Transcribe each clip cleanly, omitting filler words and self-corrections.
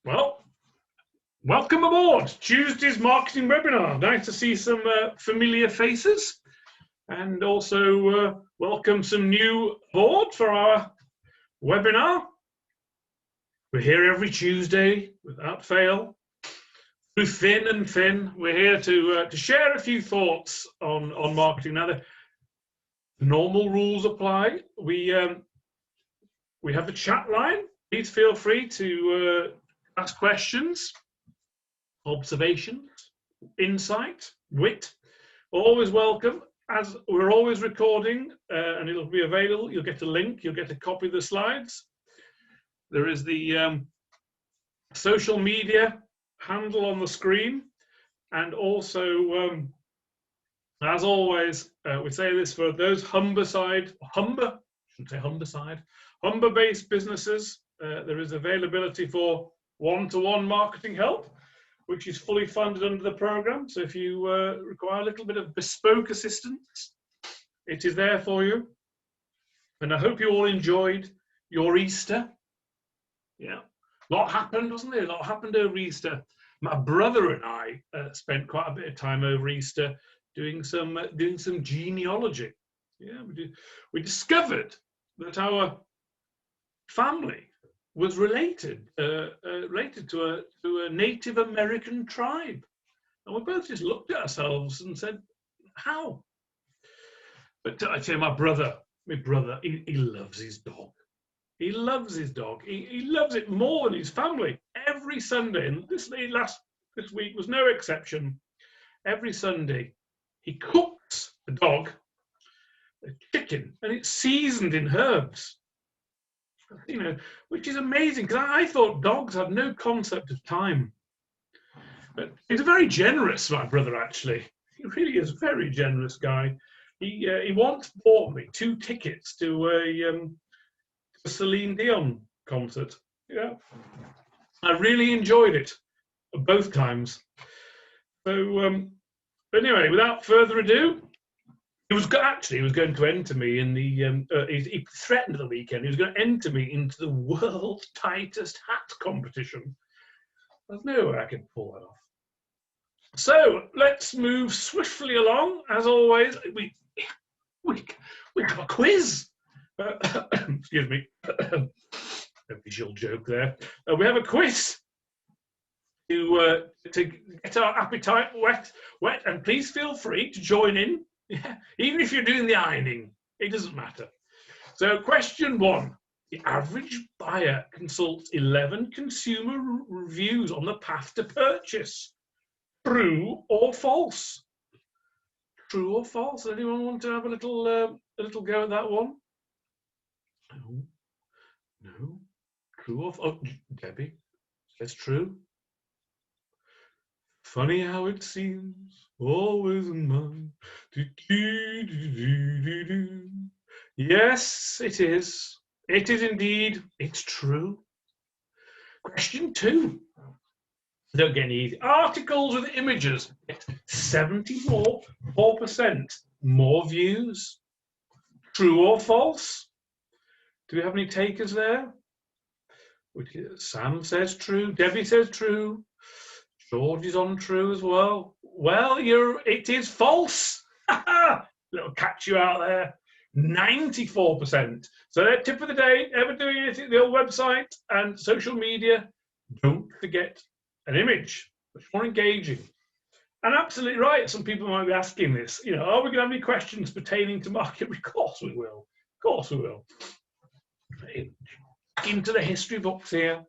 Well, welcome aboard Tuesday's marketing webinar. Nice to see some familiar faces, and also welcome some new aboard for our webinar. We're here every Tuesday without fail. Through Finn and Finn, we're here to share a few thoughts on marketing. Now, the normal rules apply. We have a chat line. Please feel free to ask questions, observations, insight, wit. Always welcome. As we're always recording, and it'll be available. You'll get a link. You'll get a copy of the slides. There is the social media handle on the screen, and also, as always, we say this for those Humber-based businesses. There is availability for one-to-one marketing help, which is fully funded under the program. So if you require a little bit of bespoke assistance, it is there for you. And I hope you all enjoyed your Easter. Yeah, a lot happened, wasn't there? A lot happened over Easter. My brother and I spent quite a bit of time over Easter doing some genealogy. Yeah, we discovered that our family was related to a Native American tribe, and we both just looked at ourselves and said, "How?" But I tell you, my brother, he loves his dog. He loves his dog. He loves it more than his family. Every Sunday, and this week was no exception. Every Sunday, he cooks the dog a chicken, and it's seasoned in herbs. You know, which is amazing, because I thought dogs had no concept of time. But he's a very generous, my brother, actually. He really is a very generous guy. He once bought me 2 tickets to a Celine Dion concert. Yeah, I really enjoyed it both times. So, but anyway, without further ado, he was going to enter me in the. He threatened at the weekend. He was going to enter me into the world's tightest hat competition. There's no way I can pull that off. So let's move swiftly along. As always, we have a quiz. Excuse me. A visual joke there. We have a quiz to get our appetite wet, and please feel free to join in. Yeah, even if you're doing the ironing, it doesn't matter. So question 1, the average buyer consults 11 consumer reviews on the path to purchase. True or false? True or false? Anyone want to have a little go at that one? No. True or false? Oh, Debbie says true. Funny how it seems, always in mind. Yes, it is. It is indeed. It's true. Question 2. Don't get any easy. Articles with images get 74% more views. True or false? Do we have any takers there? Sam says true. Debbie says true. George is on true as well. Well, it is false. Little catch you out there. 94%. So that tip of the day, ever doing anything, the old website and social media, don't forget an image. Much more engaging. And absolutely right, some people might be asking this, are we going to have any questions pertaining to market? Of course we will. Of course we will. Into the history books here.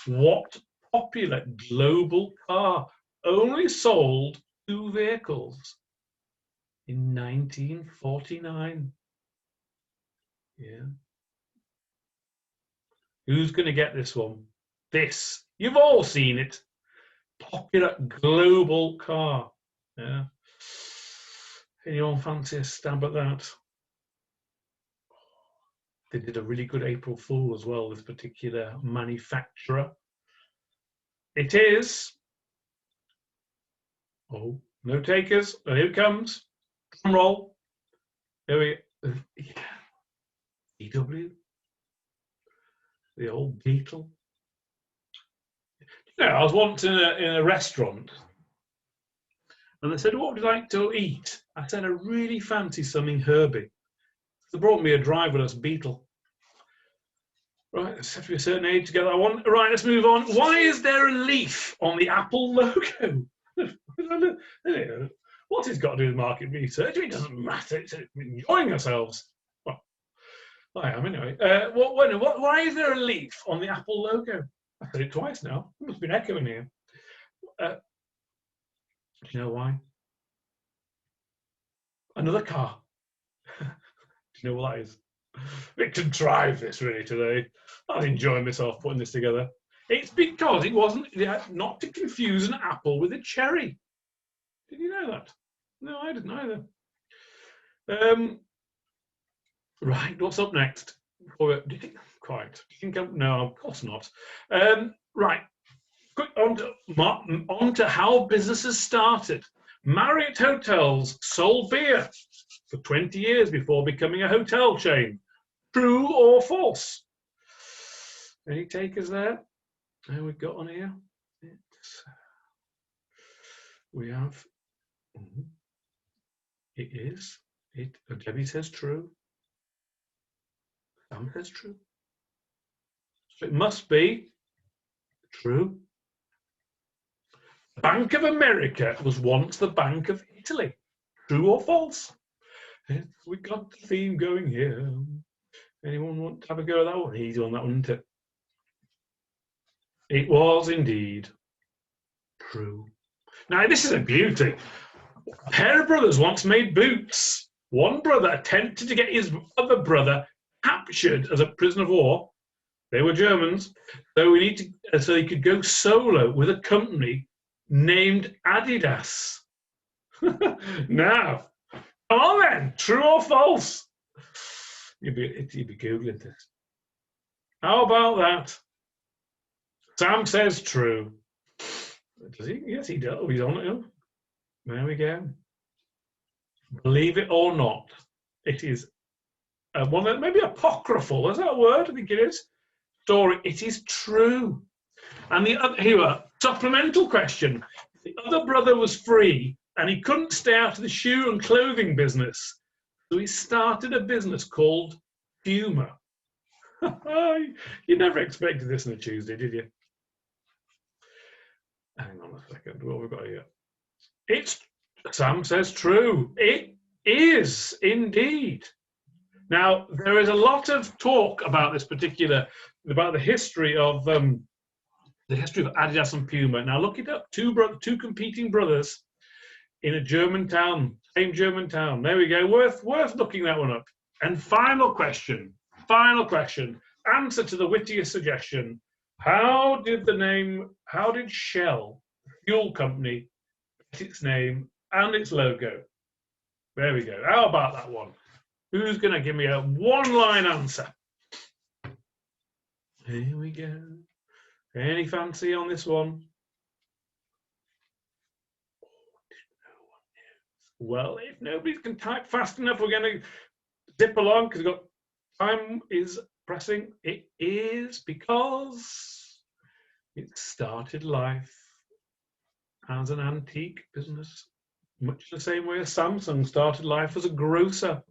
What popular global car only sold 2 vehicles in 1949? Yeah. Who's going to get this one? You've all seen it. Popular global car. Yeah. Anyone fancy a stab at that? They did a really good April Fool as well, this particular manufacturer. It is. Oh, no takers. Oh, here it comes. Drum roll. There we go. VW. The old Beetle. Yeah, I was once in a restaurant, and they said, "What would you like to eat?" I said, "I really fancy something herby." They brought me a driverless beetle. Right, let's have to be a certain age together. Right, let's move on. Why is there a leaf on the Apple logo? What has got to do with market research? It doesn't matter. It's enjoying ourselves. Well, I am anyway. Why is there a leaf on the Apple logo? I said it twice now. It must be an echo in here. Do you know why? Another car. Do you know what that is? Bit contrived this really today. I'm enjoying myself putting this together. It's because it wasn't, not to confuse an apple with a cherry. Did you know that? No, I didn't either. Right, what's up next? Do you think, quite? Do you think no, of course not. Right, quick on to how businesses started. Marriott Hotels sold beer for 20 years before becoming a hotel chain. True or false? Any takers there? Who we've got on here? We have. It is. Debbie says true. Sam says true. So it must be true. Bank of America was once the Bank of Italy. True or false? We got the theme going here. Anyone want to have a go at that one? Easy on that one, isn't it? It was indeed true. Now, this is a beauty. A pair of brothers once made boots. One brother attempted to get his other brother captured as a prisoner of war. They were Germans, so he could go solo with a company named Adidas. Now, come on then, true or false? You'd be googling this. How about that? Sam says true. Does he? Yes, he does. He's on it. There we go. Believe it or not, it is one that maybe apocryphal. Is that a word? I think it is. Story. It is true. And the other here, supplemental question. The other brother was free, and he couldn't stay out of the shoe and clothing business, so he started a business called Puma. You never expected this on a Tuesday, did you? Hang on a second. What have we got here? Sam says true. It is indeed. Now, there is a lot of talk about the history of Adidas and Puma. Now, look it up. Two competing brothers in a German town, same German town. There we go. Worth looking that one up. And final question. Answer to the wittiest suggestion. How did Shell, the fuel company, get its name and its logo? There we go. How about that one? Who's going to give me a one-line answer? Here we go. Any fancy on this one? Well, if nobody can type fast enough, we're going to zip along because time is pressing. It is because it started life as an antique business, much the same way as Samsung started life as a grocer.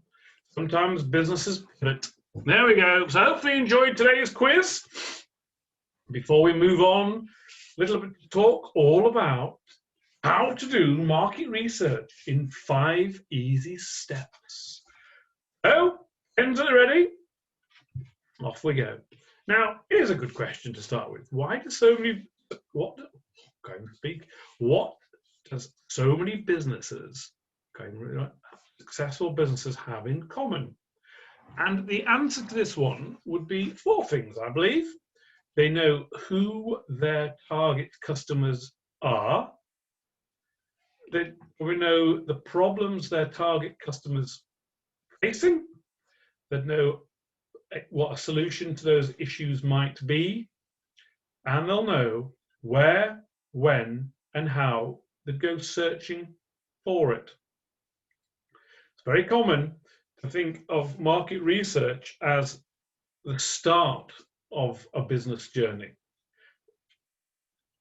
Sometimes businesses pivot. There we go. So hopefully you enjoyed today's quiz. Before we move on, a little bit to talk all about how to do market research in 5 easy steps. So, pens are ready? Off we go. Now, here's a good question to start with. Why do so many, what does so many businesses, successful businesses have in common? And the answer to this one would be 4 things, I believe. They know who their target customers are. We know the problems their target customers are facing. They know what a solution to those issues might be. And they'll know where, when, and how they go searching for it. It's very common to think of market research as the start of a business journey.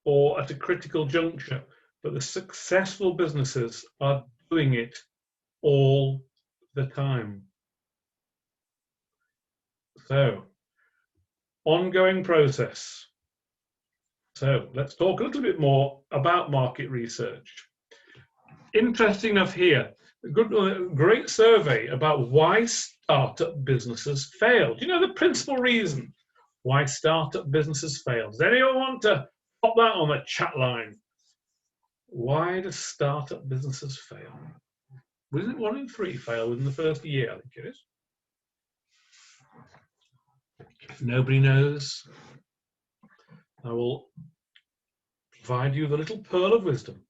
or at a critical juncture, but the successful businesses are doing it all the time. So, ongoing process. So let's talk a little bit more about market research. Interesting enough here, great survey about why startup businesses fail. Do you know the principal reason why startup businesses fail? Does anyone want to pop that on the chat line? Why do startup businesses fail? Isn't it 1 in 3 fail within the first year? I think it is. If nobody knows, I will provide you with a little pearl of wisdom.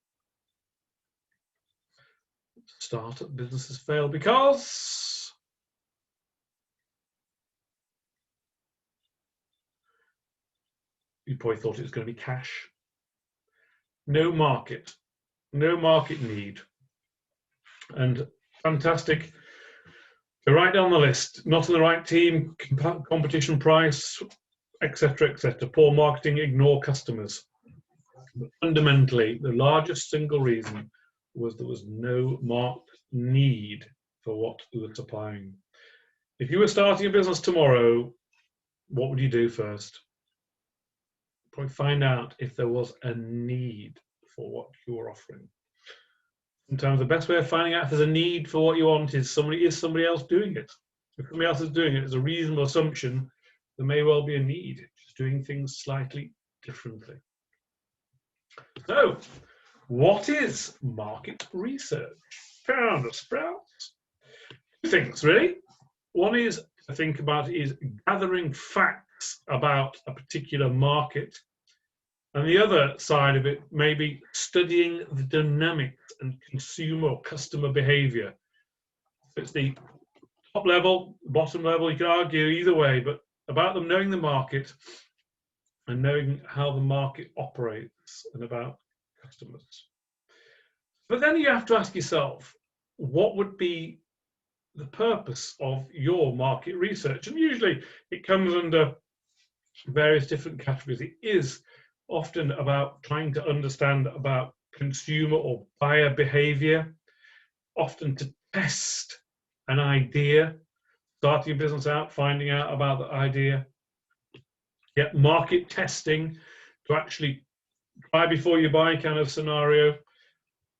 Startup businesses fail because you probably thought it was going to be cash. No market need. And fantastic. Go right down the list. Not in the right team, competition price, etc., etc. Poor marketing, ignore customers. But fundamentally, the largest single reason was there was no marked need for what we were supplying. If you were starting a business tomorrow, what would you do first? Probably find out if there was a need for what you were offering. Sometimes the best way of finding out if there's a need for what you want is somebody else doing it. If somebody else is doing it, it's a reasonable assumption there may well be a need, just doing things slightly differently. So, what is market research? Pound of sprouts. 2 things, really. One is to think about is gathering facts about a particular market. And the other side of it may be studying the dynamics and consumer or customer behavior. It's the top level, bottom level, you can argue either way, but about them knowing the market and knowing how the market operates and about customers. But then you have to ask yourself, what would be the purpose of your market research? And usually it comes under various different categories. It is often about trying to understand about consumer or buyer behavior, often to test an idea, starting a business out, finding out about the idea, get market testing to actually try before you buy kind of scenario.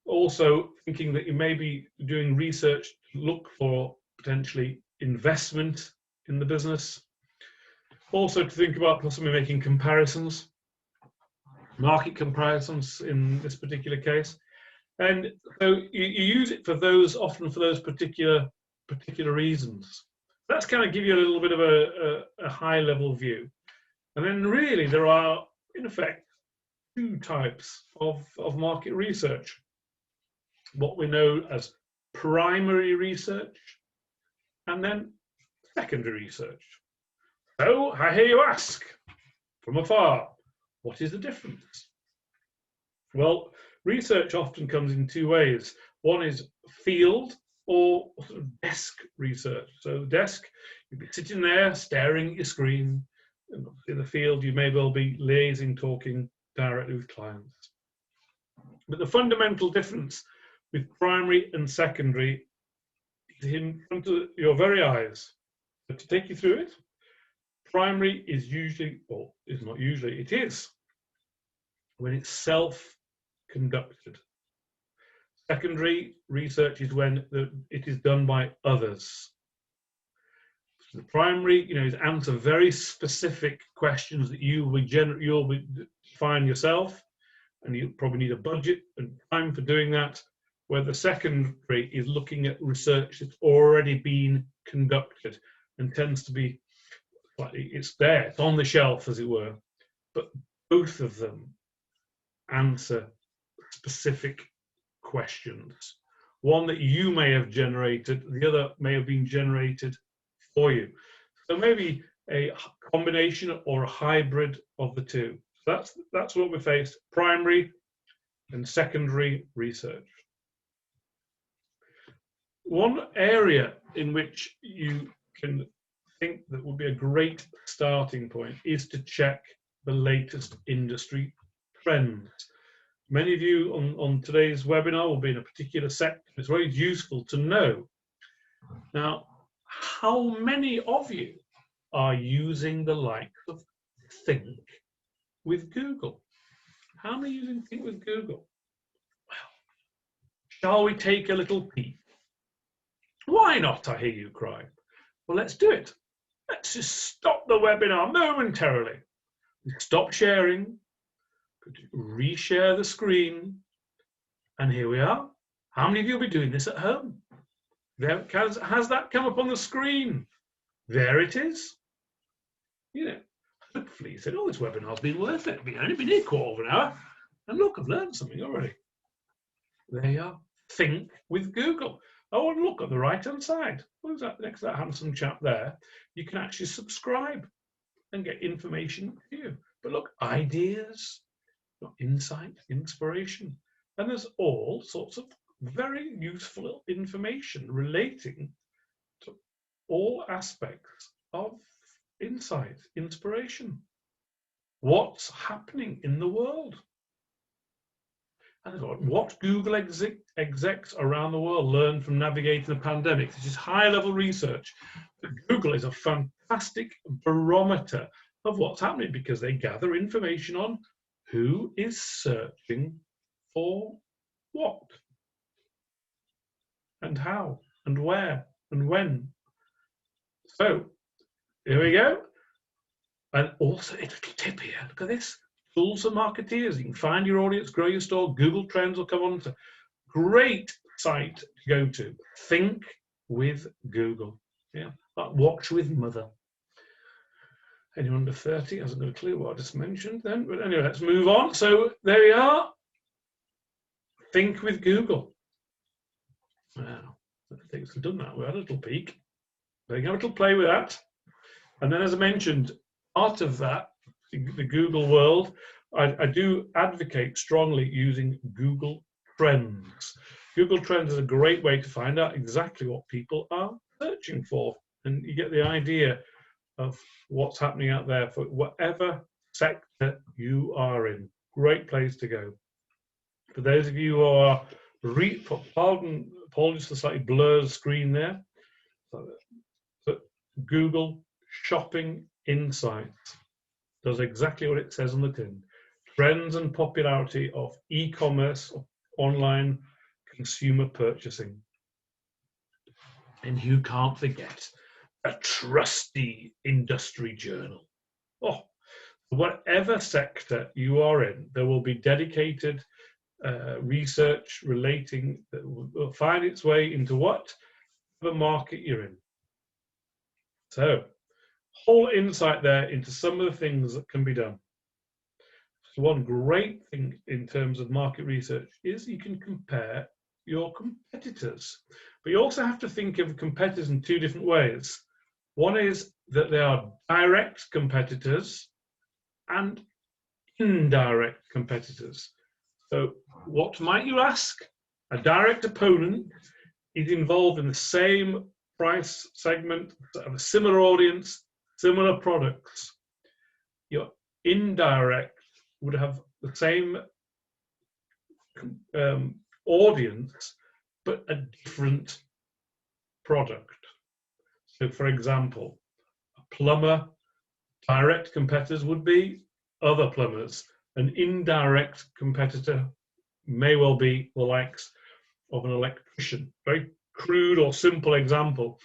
Also thinking that you may be doing research to look for potentially investment in the business. Also to think about possibly making comparisons, market comparisons in this particular case. And so you use it for those, often for those particular reasons. That's kind of give you a little bit of a high level view. And then really there are, in effect, 2 types of market research. What we know as primary research and then secondary research. So I hear you ask from afar, what is the difference? Well, research often comes in 2 ways. One is field or sort of desk research. So desk, you'd be sitting there staring at your screen. In the field, you may well be liaising, talking directly with clients. But the fundamental difference with primary and secondary is in front of your very eyes. But to take you through it, primary is usually, or is not usually, it is when it's self-conducted. Secondary research is when it is done by others. So the primary, is answer very specific questions that you'll be define yourself, and you probably need a budget and time for doing that. Where the secondary is looking at research that's already been conducted and tends to be slightly, it's there, it's on the shelf, as it were. But both of them answer specific questions. One that you may have generated, the other may have been generated for you. So maybe a combination or a hybrid of the 2. So that's what we face, primary and secondary research. One area in which you can think that would be a great starting point is to check the latest industry trends. Many of you on today's webinar will be in a particular sector. It's very useful to know. Now, how many of you are using the likes of Think with Google? How many are using Think with Google? Well, shall we take a little peek? Why not, I hear you cry. Well, let's do it. Let's just stop the webinar momentarily. Stop sharing, reshare the screen, and here we are. How many of you will be doing this at home? Has that come up on the screen? There it is. You know, hopefully you said, oh, this webinar's been worth it. It's only been here a quarter of an hour. And look, I've learned something already. There you are. Think with Google. Oh, and look on the right-hand side. What is that next to that handsome chap there? You can actually subscribe and get information to you. But look, ideas, insight, inspiration. And there's all sorts of very useful information relating to all aspects of insight, inspiration. What's happening in the world? And what Google execs around the world learned from navigating the pandemic. This is high-level research. But Google is a fantastic barometer of what's happening because they gather information on who is searching for what, and how, and where, and when. So, here we go. And also, a little tip here. Look at this. Tools for marketeers. You can find your audience, grow your store. Google Trends will come on to. Great site to go to. Think with Google. Yeah. Like Watch with Mother. Anyone under 30 hasn't got a clue what I just mentioned then. But anyway, let's move on. So there we are. Think with Google. Wow. I think it's done that. We had a little peek. They can have a little play with that. And then, as I mentioned, part of that, the Google world, I do advocate strongly using Google Trends. Google Trends is a great way to find out exactly what people are searching for. And you get the idea of what's happening out there for whatever sector you are in. Great place to go. For those of you who are, apologies for the slightly blurred screen there. So Google Shopping Insights does exactly what it says on the tin. Trends and popularity of e-commerce, online consumer purchasing. And who can't forget a trusty industry journal? Oh, whatever sector you are in, there will be dedicated research relating that will find its way into what the market you're in. So, whole insight there into some of the things that can be done. So one great thing in terms of market research is you can compare your competitors, but you also have to think of competitors in two different ways. One is that they are direct competitors and indirect competitors. So what might you ask? A direct opponent is involved in the same price segment, of a similar audience, similar products. Your indirect would have the same audience, but a different product. So for example, a plumber, direct competitors would be other plumbers. An indirect competitor may well be the likes of an electrician. Very crude or simple example.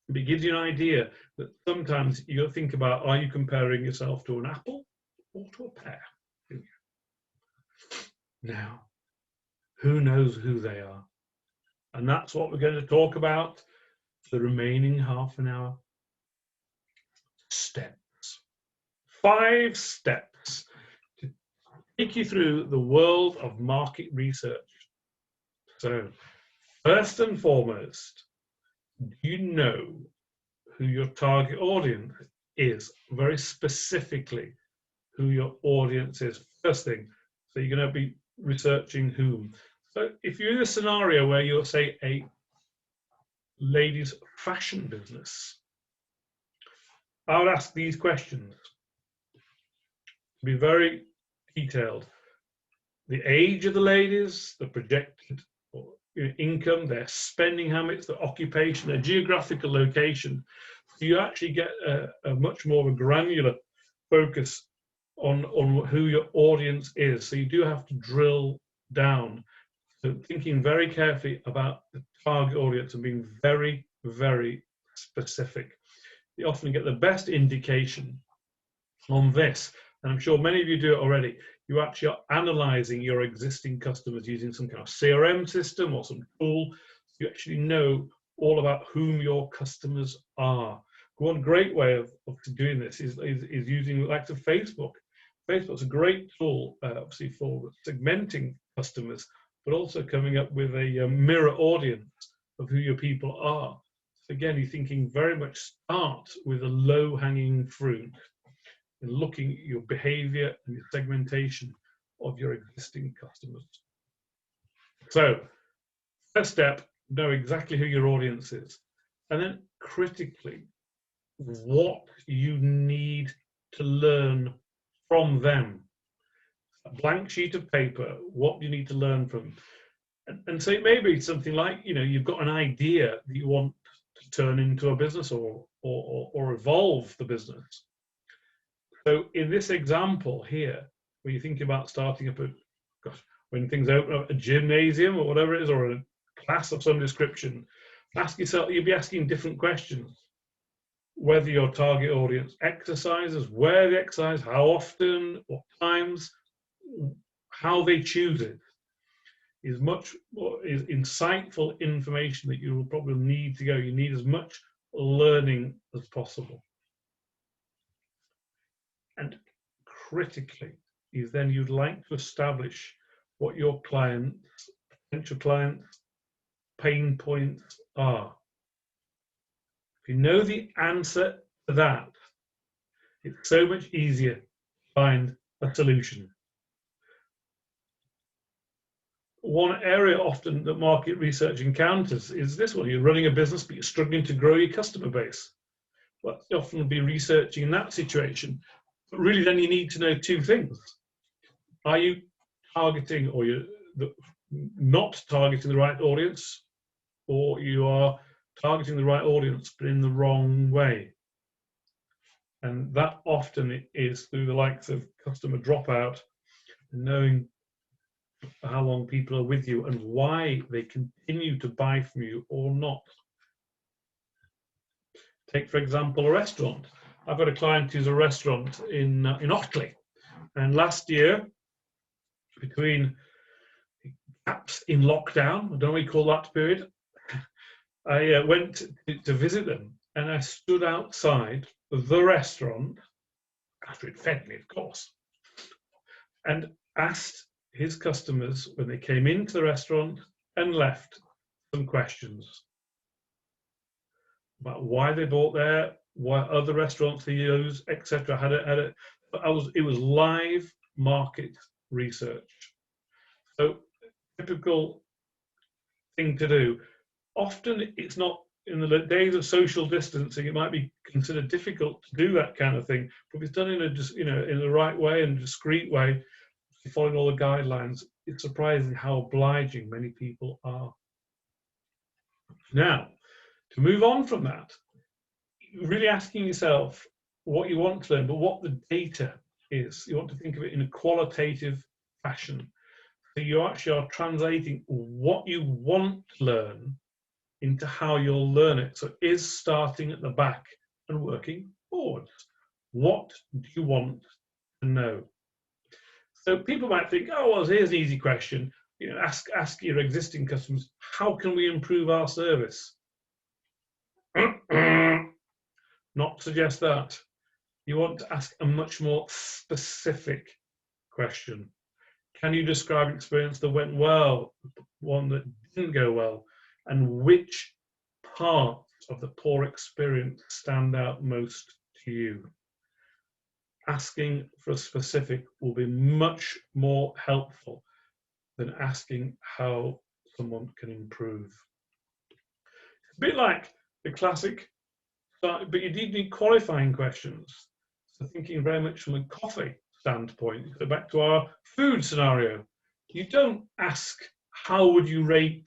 But it gives you an idea that sometimes you got to think about, are you comparing yourself to an apple or to a pear? Now, who knows who they are? And that's what we're going to talk about for the remaining half an hour. Steps. 5 steps to take you through the world of market research. So, first and foremost, do you know who your target audience is? Very specifically, who your audience is. First thing, so you're going to be researching whom. So if you're in a scenario where you're, say, a ladies' fashion business, I would ask these questions. Be very detailed. the age of the ladies, the projected income, their spending habits, their occupation, their geographical location. So you actually get a much more of a granular focus on who your audience is. So you do have to drill down. So thinking very carefully about the target audience and being very, very specific. You often get the best indication on this, and I'm sure many of you do it already. You actually are analyzing your existing customers using some kind of CRM system or some tool. So you actually know all about whom your customers are. One great way of doing this is using the likes of Facebook. Facebook's a great tool, obviously, for segmenting customers, but also coming up with a mirror audience of who your people are. So again, you're thinking very much start with a low-hanging fruit in looking at your behavior and your segmentation of your existing customers. So, first step, know exactly who your audience is. And then critically, what you need to learn from them. A blank sheet of paper, what you need to learn from. And so it may be something like, you've got an idea that you want to turn into a business or evolve the business. So in this example here, when you think about starting up when things open up a gymnasium or whatever it is, or a class of some description, ask yourself, you'll be asking different questions. Whether your target audience exercises, where they exercise, how often, what times, how they choose it, is much more is insightful information that you will probably need to go. You need as much learning as possible. And critically, is then you'd like to establish what your clients, potential clients, pain points are. If you know the answer to that, it's so much easier to find a solution. One area often that market research encounters is this one. You're running a business, but you're struggling to grow your customer base. Well, you often will be researching in that situation. But really, then you need to know two things. Are you targeting, or you're not targeting the right audience, or you are targeting the right audience, but in the wrong way? And that often is through the likes of customer dropout, and knowing how long people are with you and why they continue to buy from you or not. Take, for example, a restaurant. I've got a client who's a restaurant in Ockley, and last year, between gaps in lockdown, I don't know what you call that period, I went to visit them, and I stood outside the restaurant, after it fed me, of course, and asked his customers when they came into the restaurant and left some questions about why they bought there, what other restaurants they use, etc. It was live market research. So, typical thing to do. Often it's not, in the days of social distancing, it might be considered difficult to do that kind of thing. But if it's done in in the right way and discreet way, following all the guidelines, it's surprising how obliging many people are. Now, to move on from that, really asking yourself what you want to learn, but what the data is. You want to think of it in a qualitative fashion. So you actually are translating what you want to learn into how you'll learn it. So is starting at the back and working forwards. What do you want to know? So people might think, oh, well, here's an easy question. Ask your existing customers, how can we improve our service? Not suggest that. You want to ask a much more specific question. Can you describe an experience that went well, one that didn't go well, and which parts of the poor experience stand out most to you? Asking for a specific will be much more helpful than asking how someone can improve. It's a bit like the classic, but you need qualifying questions. So thinking very much from a coffee standpoint, go back to our food scenario. You don't ask, how would you rate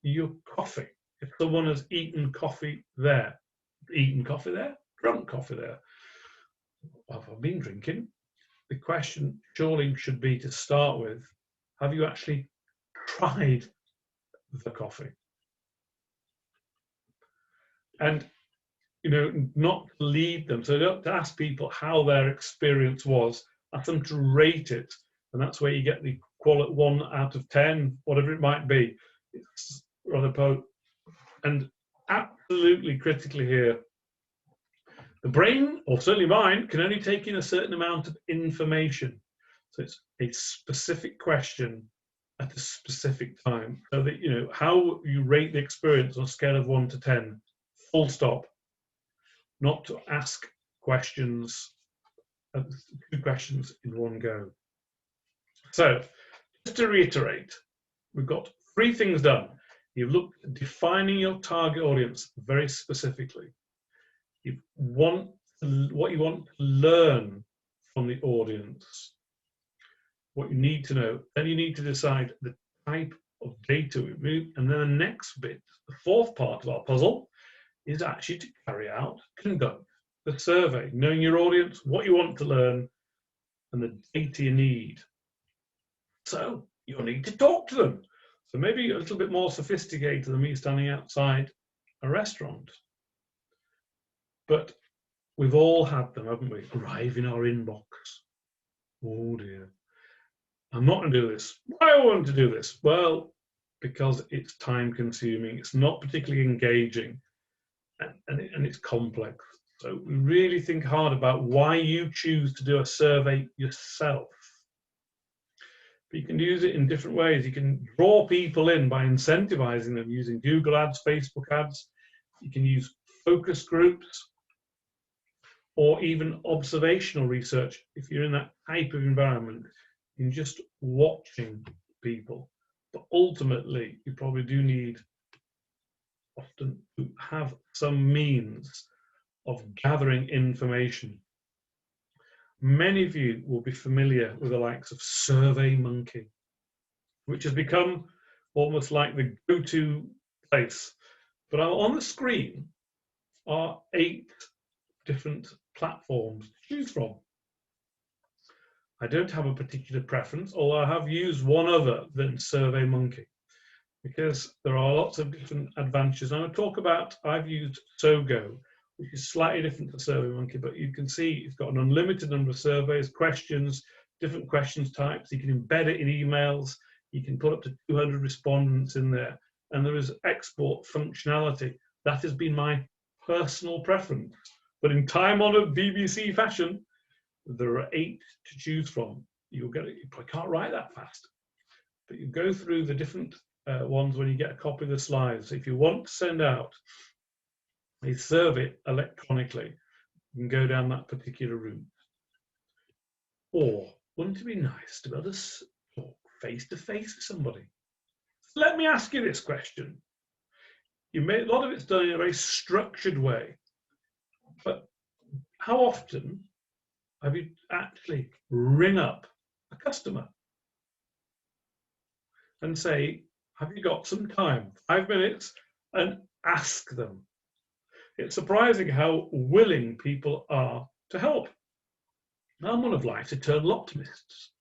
your coffee? If someone has eaten coffee there, drunk coffee there, well, I've been drinking. The question surely should be, to start with, have you actually tried the coffee? And, you know, not to lead them. So don't ask people how their experience was, ask them to rate it. And that's where you get the quality 1 out of 10, whatever it might be. It's rather and absolutely critically here, the brain, or certainly mine, can only take in a certain amount of information. So it's a specific question at a specific time. So that, you know, how you rate the experience on a scale of 1 to 10, full stop. Not to ask questions, 2 questions in one go. So, just to reiterate, we've got 3 things done. You've looked at defining your target audience very specifically. What you want to learn from the audience, what you need to know. Then you need to decide the type of data we move. And then the next bit, the 4th part of our puzzle, is actually to conduct the survey, knowing your audience, what you want to learn, and the data you need. So you'll need to talk to them. So maybe a little bit more sophisticated than me standing outside a restaurant. But we've all had them, haven't we, arrive in our inbox. Oh dear. I'm not going to do this. Why do I want to do this? Well, because it's time consuming. It's not particularly engaging. And it's complex. So we really think hard about why you choose to do a survey yourself. But you can use it in different ways. You can draw people in by incentivizing them using Google ads, Facebook ads. You can use focus groups, or even observational research if you're in that type of environment, in just watching people. But ultimately, you probably do need often to have some means of gathering information. Many of you will be familiar with the likes of SurveyMonkey, which has become almost like the go-to place. But on the screen are 8 different platforms to choose from. I don't have a particular preference, although I have used one other than SurveyMonkey, because there are lots of different advantages. And I'll talk about, I've used Sogo, which is slightly different to SurveyMonkey, but you can see it's got an unlimited number of surveys, questions, different questions types. You can embed it in emails. You can put up to 200 respondents in there. And there is export functionality. That has been my personal preference. But in time-honored BBC fashion, there are 8 to choose from. You'll get it. You probably can't write that fast. But you go through the different ones when you get a copy of the slides. If you want to send out a survey electronically, you can go down that particular route. Or wouldn't it be nice to be able to talk face to face with somebody? So let me ask you this question. A lot of it's done in a very structured way, but how often have you actually ring up a customer and say, have you got some time, 5 minutes, and ask them? It's surprising how willing people are to help. I'm one of life's eternal optimists.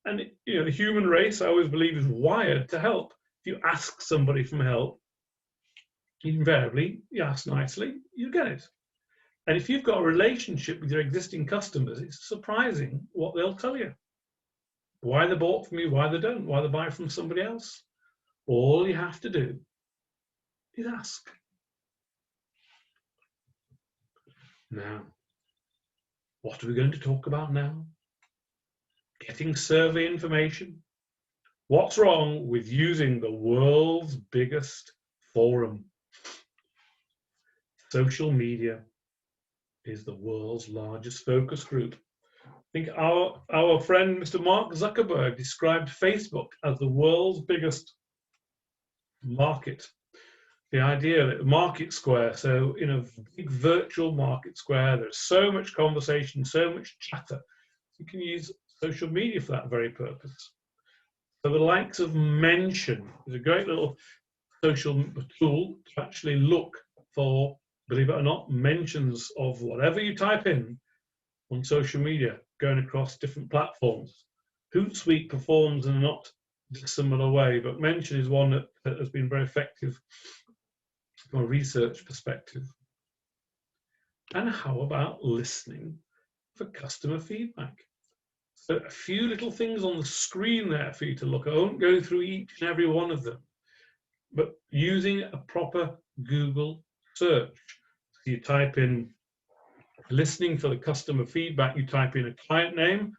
And you know, the human race, I always believe, is wired to help. If you ask somebody for help, invariably, you ask nicely, you get it. And if you've got a relationship with your existing customers, it's surprising what they'll tell you. Why they bought from you, why they don't, why they buy from somebody else. All you have to do is ask. Now, what are we going to talk about now? Getting survey information. What's wrong with using the world's biggest forum? Social media is the world's largest focus group. I think our friend Mr. Mark Zuckerberg described Facebook as the world's biggest market. The idea that the market square, so in a big virtual market square, there's so much conversation, so much chatter. You can use social media for that very purpose. So the likes of Mention is a great little social tool to actually look for, believe it or not, mentions of whatever you type in on social media going across different platforms. Hootsuite performs in a not dissimilar way, but Mention is one that has been very effective from a research perspective. And how about listening for customer feedback? So a few little things on the screen there for you to look at. I won't go through each and every one of them, but using a proper Google search. So you type in listening for the customer feedback, you type in a client name,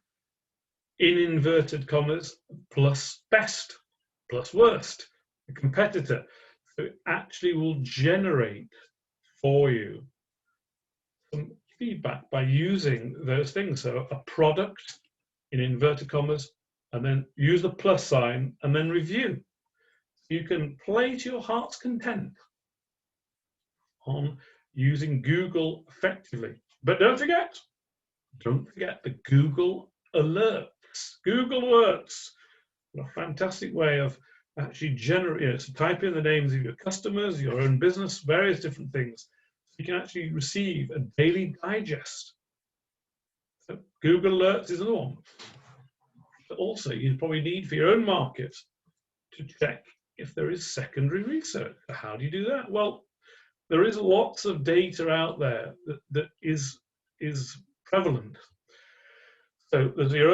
in inverted commas, plus best, plus worst, a competitor. So it actually will generate for you some feedback by using those things. So a product in inverted commas, and then use the plus sign, and then review. You can play to your heart's content on using Google effectively. But don't forget the Google Alerts. Google Alerts, a fantastic way of actually generating, so type in the names of your customers, your own business, various different things. So you can actually receive a daily digest. So Google Alerts is another one. But also, you probably need for your own market to check if there is secondary research. How do you do that? Well, there is lots of data out there that is prevalent. So there's your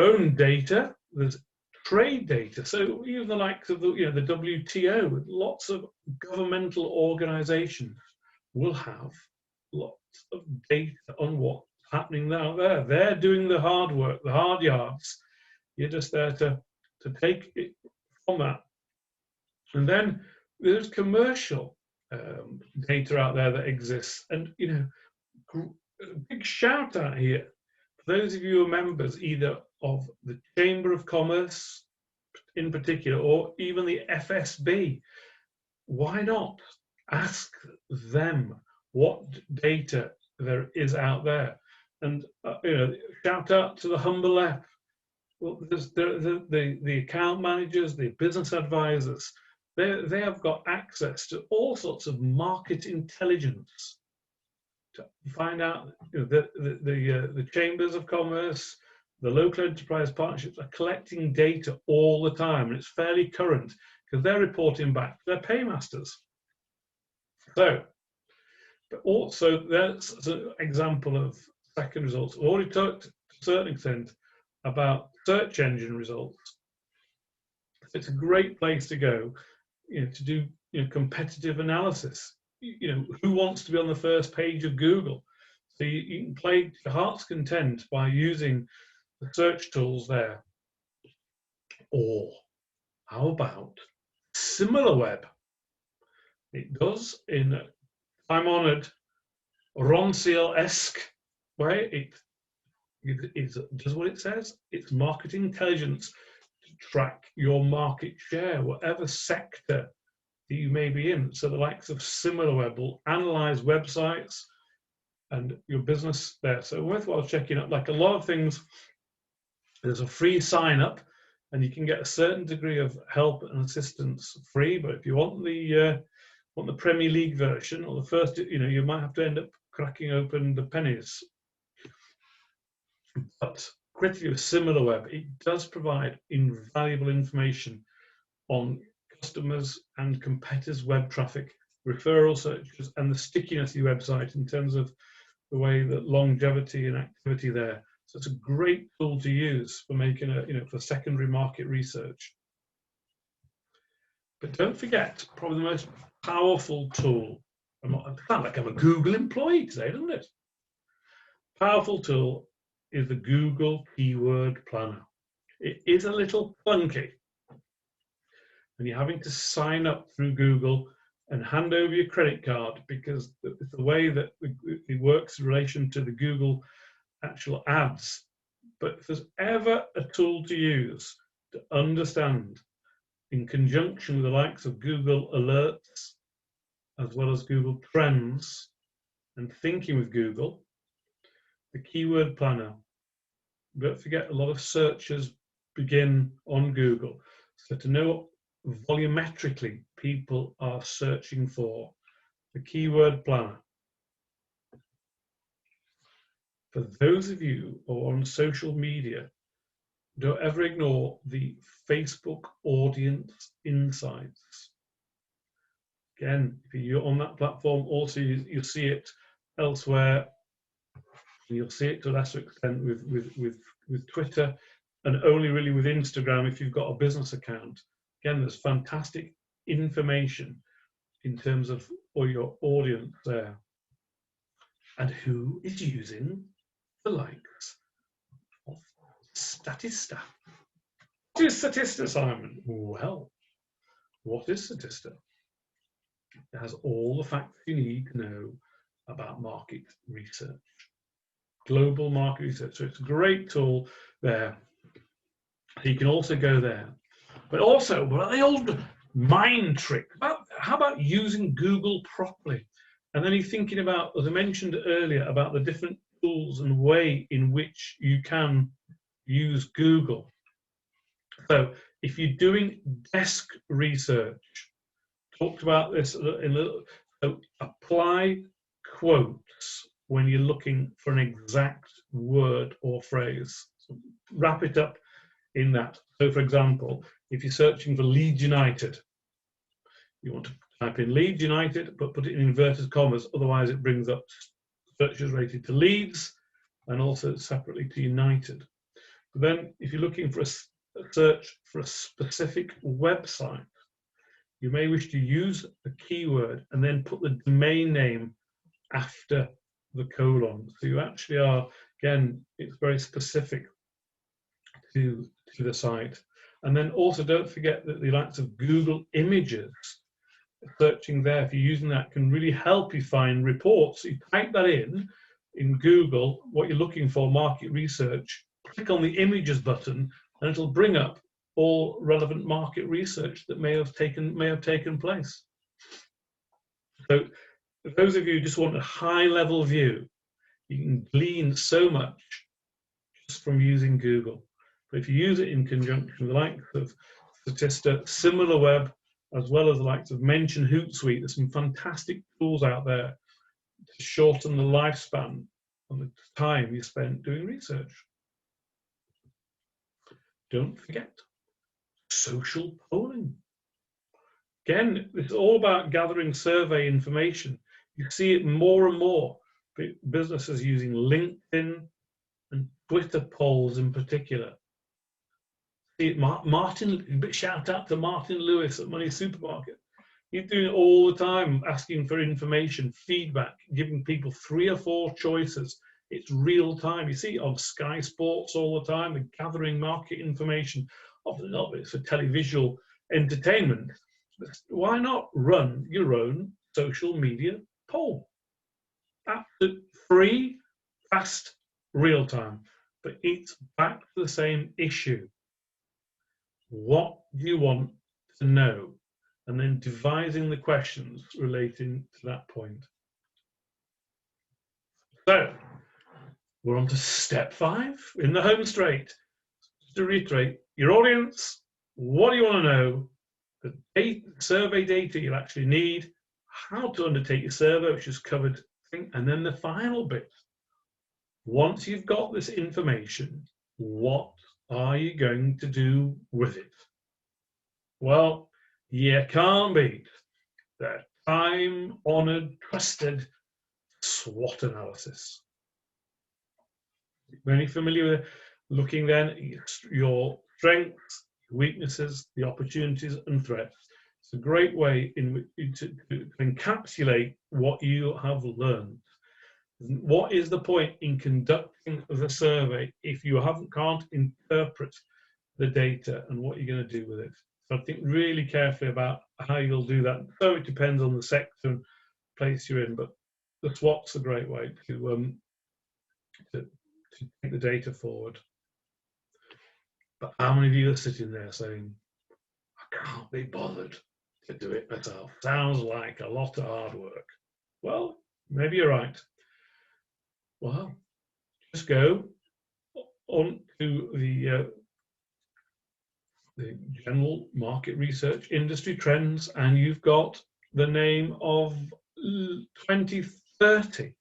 own data. There's trade data. So even the likes of the WTO, lots of governmental organisations will have lots of data on what's happening out there. They're doing the hard work, the hard yards. You're just there to take it from that. And then there's commercial data out there that exists. And, a big shout out here for those of you who are members either of the Chamber of Commerce in particular, or even the FSB. Why not ask them what data there is out there? And, shout out to the Humble App. Well, the account managers, the business advisors, they have got access to all sorts of market intelligence to find out. The chambers of commerce, the local enterprise partnerships are collecting data all the time, and it's fairly current because they're reporting back to their paymasters. So, but also that's an example of second results. I've already talked to a certain extent about search engine results. It's a great place to go, to do competitive analysis. Who wants to be on the first page of Google? So you can play to your heart's content by using the search tools there. Or how about SimilarWeb? It does, in a time-honored Ron Seal-esque way, it does what it says. It's market intelligence to track your market share, whatever sector that you may be in. So the likes of SimilarWeb will analyze websites and your business there. So worthwhile checking out. Like a lot of things, there's a free sign up, and you can get a certain degree of help and assistance free. But if you want the Premier League version or the first, you might have to end up cracking open the pennies. But critically with SimilarWeb, it does provide invaluable information on customers and competitors' web traffic, referral searches, and the stickiness of your website in terms of the way that longevity and activity there. So it's a great tool to use for making for secondary market research. But don't forget, probably the most powerful tool. I sound like I'm a Google employee today, doesn't it? Powerful tool is the Google Keyword Planner. It is a little clunky, and you're having to sign up through Google and hand over your credit card because it's the way that it works in relation to the Google actual ads. But if there's ever a tool to use to understand, in conjunction with the likes of Google Alerts, as well as Google Trends, and thinking with Google, the Keyword Planner. Don't forget, a lot of searchers begin on Google. So to know what volumetrically people are searching for, the keyword planner. For those of you who are on social media, don't ever ignore the Facebook audience insights. Again, if you're on that platform, also you'll see it elsewhere. You'll see it to a lesser extent with Twitter, and only really with Instagram if you've got a business account. Again, there's fantastic information in terms of all your audience there. And who is using the likes of Statista? What is Statista, Simon? Well, what is Statista? It has all the facts you need to know about market research, global market research. So it's a great tool there. You can also go there. But also, what are the old mind trick? How about using Google properly? And then you're thinking about, as I mentioned earlier, about the different tools and way in which you can use Google. So if you're doing desk research, talked about this in a little, so apply quotes when you're looking for an exact word or phrase. So wrap it up in that. So for example, if you're searching for Leeds United, you want to type in Leeds United, but put it in inverted commas, otherwise it brings up searches related to Leeds and also separately to United. But then if you're looking for a search for a specific website, you may wish to use a keyword and then put the domain name after the colon. So you actually are, again, it's very specific to the site. And then also don't forget that the likes of Google Images, searching there, if you're using that, can really help you find reports. You type that in Google, what you're looking for, market research, click on the images button, and it'll bring up all relevant market research that may have taken place. So if those of you who just want a high level view, you can glean so much just from using Google. But if you use it in conjunction with the likes of Statista, SimilarWeb, as well as the likes of Mention Hootsuite, there's some fantastic tools out there to shorten the lifespan and the time you spend doing research. Don't forget social polling. Again, it's all about gathering survey information. You see it more and more. Businesses using LinkedIn and Twitter polls in particular. See it, Martin, shout out to Martin Lewis at Money Supermarket. He's doing it all the time, asking for information, feedback, giving people 3 or 4 choices. It's real time. You see it on Sky Sports all the time, and gathering market information. Often not, but it's for televisual entertainment. Why not run your own social media poll? Absolutely free, fast, real time. But it's back to the same issue. What do you want to know? And then devising the questions relating to that point. So we're on to step 5 in the home straight. Just to reiterate, your audience, what do you want to know? The survey data you'll actually need, how to undertake your survey, which is covered, and then the final bit. Once you've got this information, what are you going to do with it? Well, you can't beat the time-honored, trusted SWOT analysis. Very familiar with looking then at your strengths, weaknesses, the opportunities and threats. It's a great way to encapsulate what you have learned. What is the point in conducting the survey if you can't interpret the data and what you're going to do with it? So I think really carefully about how you'll do that. So it depends on the sector and place you're in, but the SWOT's a great way to take the data forward. But how many of you are sitting there saying, I can't be bothered to do it myself? Sounds like a lot of hard work. Well, maybe you're right. Well, just go on to the the general market research, industry trends, and you've got the name of 20, 30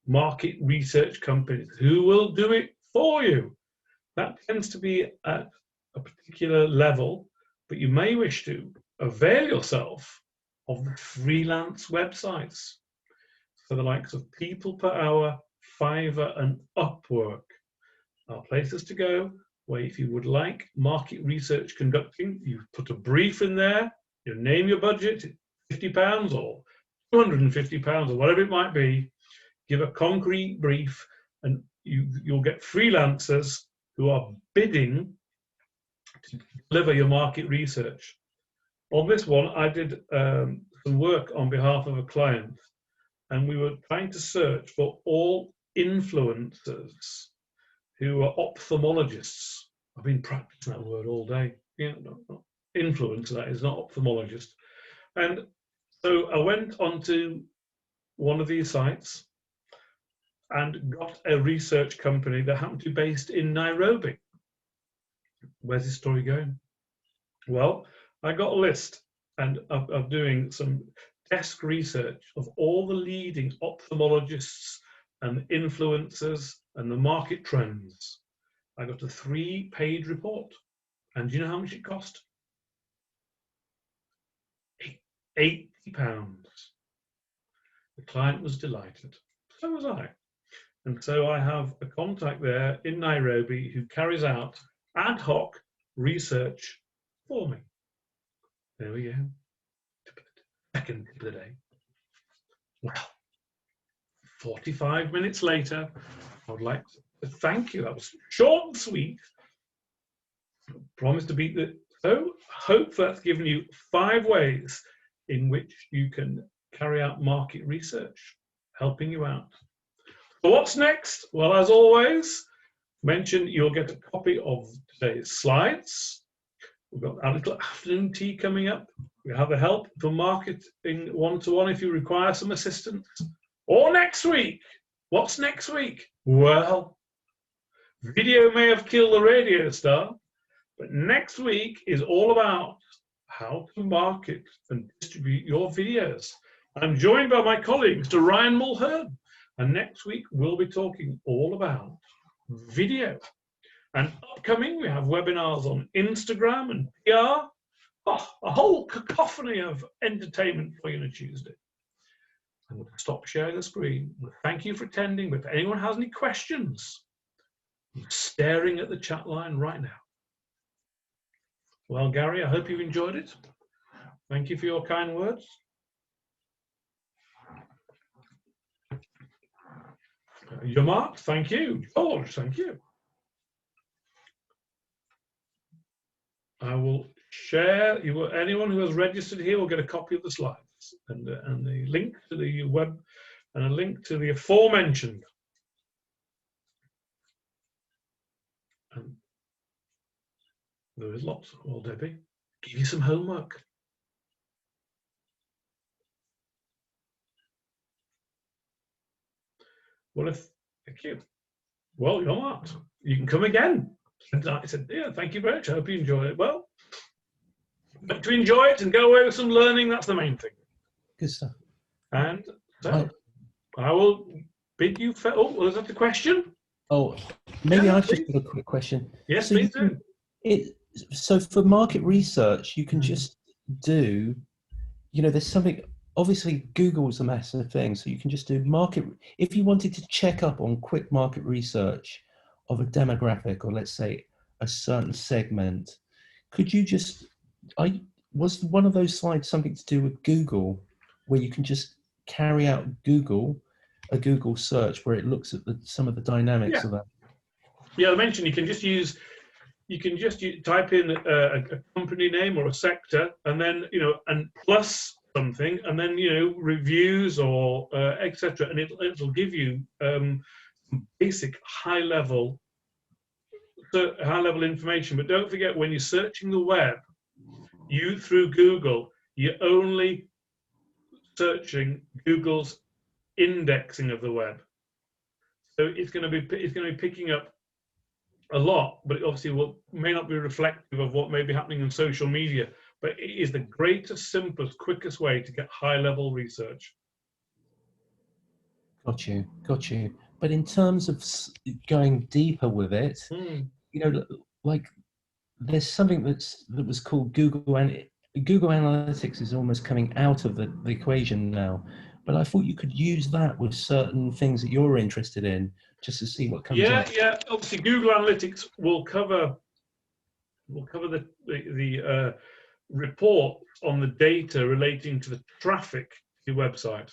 market research companies who will do it for you. That tends to be at a particular level, but you may wish to avail yourself of the freelance websites. So the likes of People Per Hour, Fiverr, and Upwork are places to go where if you would like market research conducting, you put a brief in there, you name your budget, £50 or £250 or whatever it might be, give a concrete brief, and you'll get freelancers who are bidding to deliver your market research. On this one, I did some work on behalf of a client, and we were trying to search for all influencers who are ophthalmologists. I've been practicing that word all day. Yeah, no, influencer, that is, not ophthalmologist. And so I went onto one of these sites and got a research company that happened to be based in Nairobi. Where's this story going? Well, I got a list of doing some desk research of all the leading ophthalmologists and influencers and the market trends. I got a 3-page report. And do you know how much it cost? £80. The client was delighted. So was I. And so I have a contact there in Nairobi who carries out ad hoc research for me. There we go. Second tip of the day. Well, 45 minutes later, I would like to thank you. That was short and sweet. Promise to beat the. So, hope that's given you 5 ways in which you can carry out market research, helping you out. So what's next? Well, as always, mention you'll get a copy of today's slides. We've got our little afternoon tea coming up. We have the help for marketing one-to-one if you require some assistance. Or next week. What's next week? Well, video may have killed the radio star, but next week is all about how to market and distribute your videos. I'm joined by my colleague, Mr. Ryan Mulhern, and next week we'll be talking all about video. And upcoming, we have webinars on Instagram and PR. Oh, a whole cacophony of entertainment for you on a Tuesday. I'm going to stop sharing the screen. Thank you for attending. But if anyone has any questions, I'm staring at the chat line right now. Well, Gary, I hope you've enjoyed it. Thank you for your kind words. You're marked. Thank you. George, thank you. I will share. Anyone who has registered here will get a copy of the slides and the link to the web and a link to the aforementioned. And there is lots. Well, Debbie, give you some homework. Well, thank you. Well, you're marked. You can come again. And I said, yeah, thank you very much. I hope you enjoy it. Well, but to enjoy it and go away with some learning, that's the main thing. Good stuff. And so I will bid you farewell. Oh, was that the question? Oh, maybe I've just got a quick question. Yes, so please do. So for market research, you can just do, there's something, obviously Google's a massive thing, so you can just do market, if you wanted to check up on quick market research of a demographic, or let's say a certain segment, could you just, was one of those slides something to do with Google, where you can just carry out a Google search where it looks at some of the dynamics of that? Yeah, I mentioned you can just type in a company name or a sector, and then and plus something, and then reviews or etc., and it'll give you basic high level information. But don't forget, when you're searching the web, through Google, you're only searching Google's indexing of the web. So it's going to be picking up a lot, but it obviously may not be reflective of what may be happening in social media. But it is the greatest, simplest, quickest way to get high-level research. Got you, got you. But in terms of going deeper with it, you know, like there's something that was called Google, and Google Analytics is almost coming out of the equation now. But I thought you could use that with certain things that you're interested in, just to see what comes up. Yeah. Obviously, Google Analytics will cover the report on the data relating to the traffic to your website.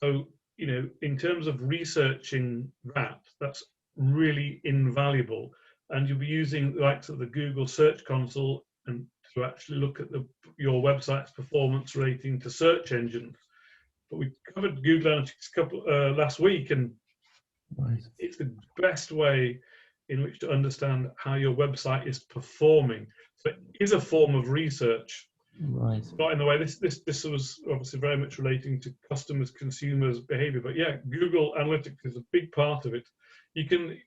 So, you know, in terms of researching that, that's really invaluable. And you'll be using the likes of the Google Search Console and to actually look at your website's performance relating to search engines. But we covered Google Analytics last week, and it's the best way in which to understand how your website is performing. So it is a form of research. Right. Not in the way this was obviously very much relating to customers, consumers' behavior, but yeah, Google Analytics is a big part of it. You could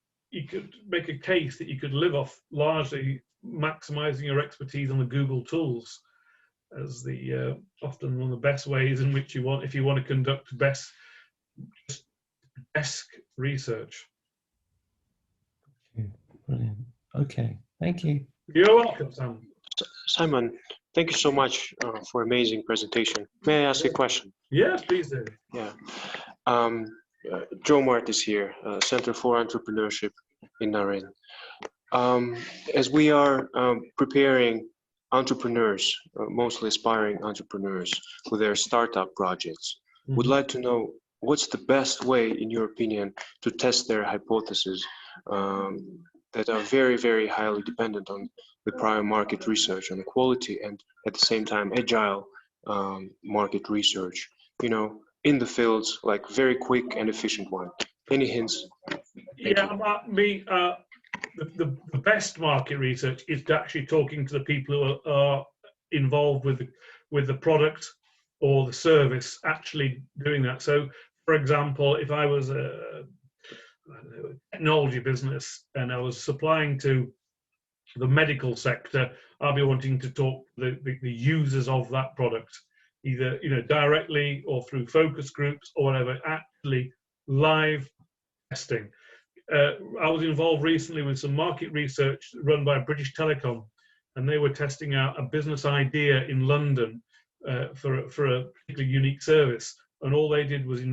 make a case that you could live off largely maximizing your expertise on the Google tools as the often one of the best ways in which if you want to conduct desk research. Brilliant. Okay, thank you. You're welcome, Sam. Simon, thank you so much for amazing presentation. May I ask a question? Yes, please do. Yeah. Joe Mart is here, Center for Entrepreneurship in Narin. As we are preparing entrepreneurs, mostly aspiring entrepreneurs, with their startup projects, would like to know what's the best way, in your opinion, to test their hypotheses that are very, very highly dependent on the prior market research, on the quality, and at the same time agile market research, you know, in the fields, like very quick and efficient one. Any hints? The best market research is actually talking to the people who are involved with the product or the service, actually doing that. So, for example, if I was a technology business and I was supplying to the medical sector, I'll be wanting to talk to the users of that product, either directly or through focus groups or whatever. Actually, live testing. I was involved recently with some market research run by British Telecom, and they were testing out a business idea in London for a particularly unique service. And all they did was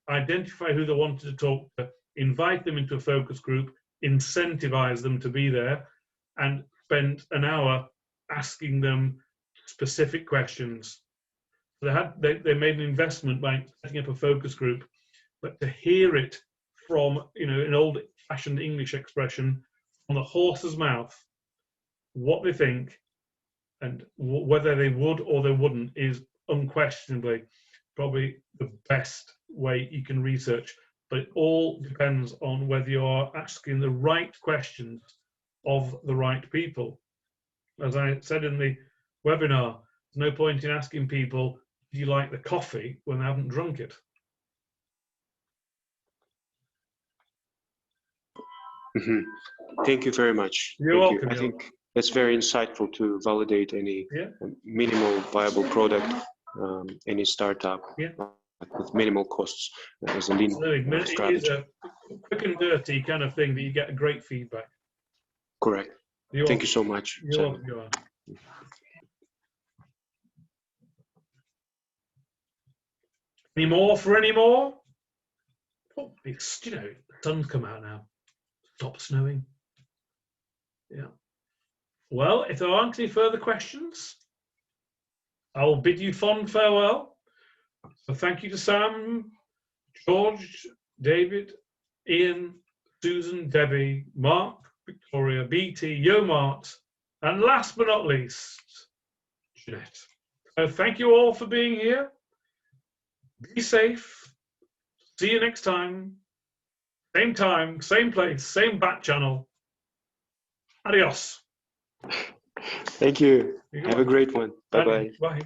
identify who they wanted to talk to, invite them into a focus group, incentivize them to be there, and spent an hour asking them specific questions. So they made an investment by setting up a focus group, but to hear it from, an old-fashioned English expression, from the horse's mouth, what they think and whether they would or they wouldn't is unquestionably probably the best way you can research. But it all depends on whether you're asking the right questions of the right people. As I said in the webinar, there's no point in asking people, do you like the coffee, when they haven't drunk it? Thank you very much. You're welcome. I think that's very insightful to validate any minimal viable product, any startup with minimal costs as a lean strategy. It is a quick and dirty kind of thing that you get great feedback. Correct. Thank you so much. You're welcome. You are. Any more for any more? Oh, it's, the sun's come out now. Stop snowing. Yeah. Well, if there aren't any further questions, I will bid you fond farewell. So thank you to Sam, George, David, Ian, Susan, Debbie, Mark, Victoria, BT, Yomart, and last but not least, Jeanette. So thank you all for being here. Be safe. See you next time. Same time, same place, same back channel. Adios. Thank you. Have a great one. Bye-bye. Bye.